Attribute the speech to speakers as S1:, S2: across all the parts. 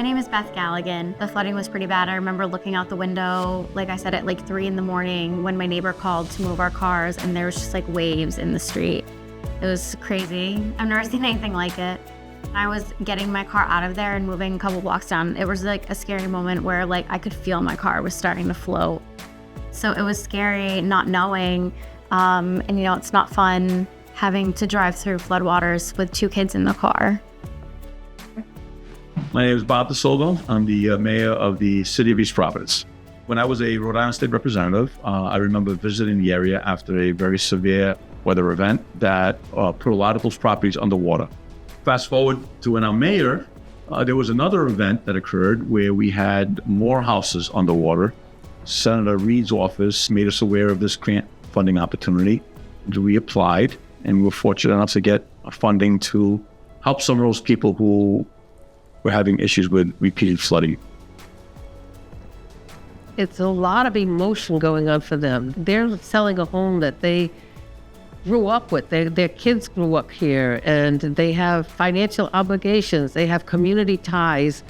S1: My name is Beth Galligan. The flooding was pretty bad. I remember looking out the window, like I said, at like 3 in the morning when my neighbor called to move our cars, and there was just like waves in the street. It was crazy. I've never seen anything like it. I was getting my car out of there and moving a couple blocks down. It was like a scary moment where like I could feel my car was starting to float. So it was scary not knowing, and you know, it's not fun having to drive through floodwaters with 2 kids in the car.
S2: My name is Bob DeSolvo. I'm the mayor of the city of East Providence. When I was a Rhode Island State representative, I remember visiting the area after a very severe weather event that put a lot of those properties underwater. Fast forward to when I'm mayor, there was another event that occurred where we had more houses underwater. Senator Reed's office made us aware of this grant funding opportunity. We applied, and we were fortunate enough to get funding to help some of those people who were having issues with repeated flooding.
S3: It's a lot of emotion going on for them. They're selling a home that they grew up with. Their kids grew up here, and they have financial obligations. They have community ties.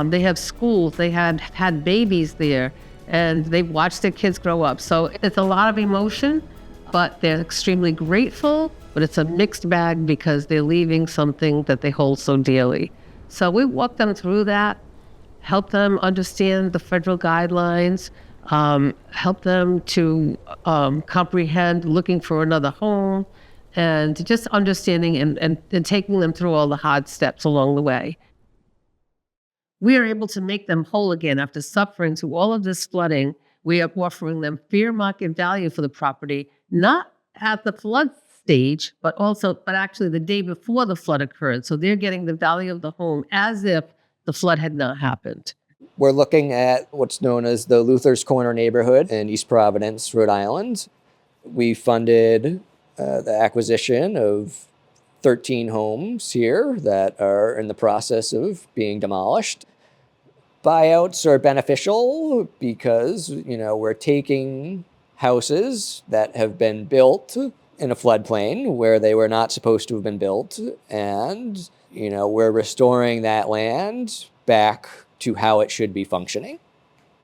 S3: They have schools. They had babies there, and they've watched their kids grow up. So it's a lot of emotion, but they're extremely grateful, but it's a mixed bag because they're leaving something that they hold so dearly. So we walk them through that, help them understand the federal guidelines, help them to comprehend looking for another home, and just understanding and taking them through all the hard steps along the way. We are able to make them whole again after suffering through all of this flooding. We are offering them fair market value for the property, not at the flood stage, but actually the day before the flood occurred. So they're getting the value of the home as if the flood had not happened.
S4: We're looking at what's known as the Luther's Corner neighborhood in East Providence, Rhode Island. We funded the acquisition of 13 homes here that are in the process of being demolished. Buyouts are beneficial because, we're taking houses that have been built in a floodplain where they were not supposed to have been built, and we're restoring that land back to how it should be functioning.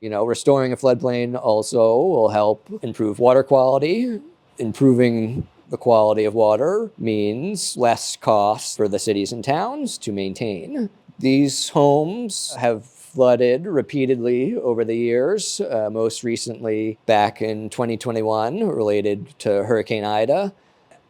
S4: Restoring a floodplain also will help improve water quality. Improving the quality of water means less cost for the cities and towns to maintain. These homes have flooded repeatedly over the years, most recently back in 2021 related to Hurricane Ida.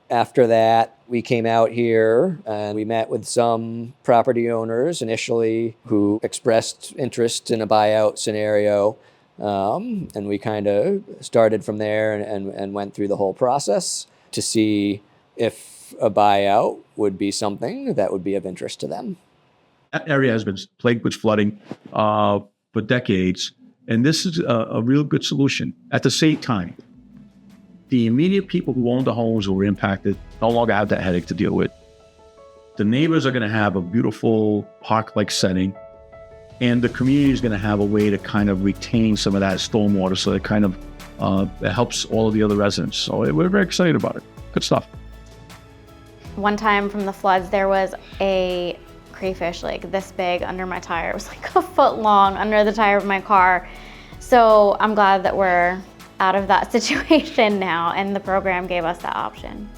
S4: After that, we came out here and we met with some property owners initially who expressed interest in a buyout scenario. And we kind of started from there and went through the whole process to see if a buyout would be something that would be of interest to them.
S2: That area has been plagued with flooding for decades, and this is a real good solution. At the same time, the immediate people who owned the homes who were impacted no longer have that headache to deal with. The neighbors are going to have a beautiful park-like setting, and the community is going to have a way to kind of retain some of that stormwater, so it kind of it helps all of the other residents. So we're very excited about it. Good stuff.
S1: One time from the floods, there was a crayfish like this big under my tire. It was like a foot long under the tire of my car. So I'm glad that we're out of that situation now, and the program gave us that option.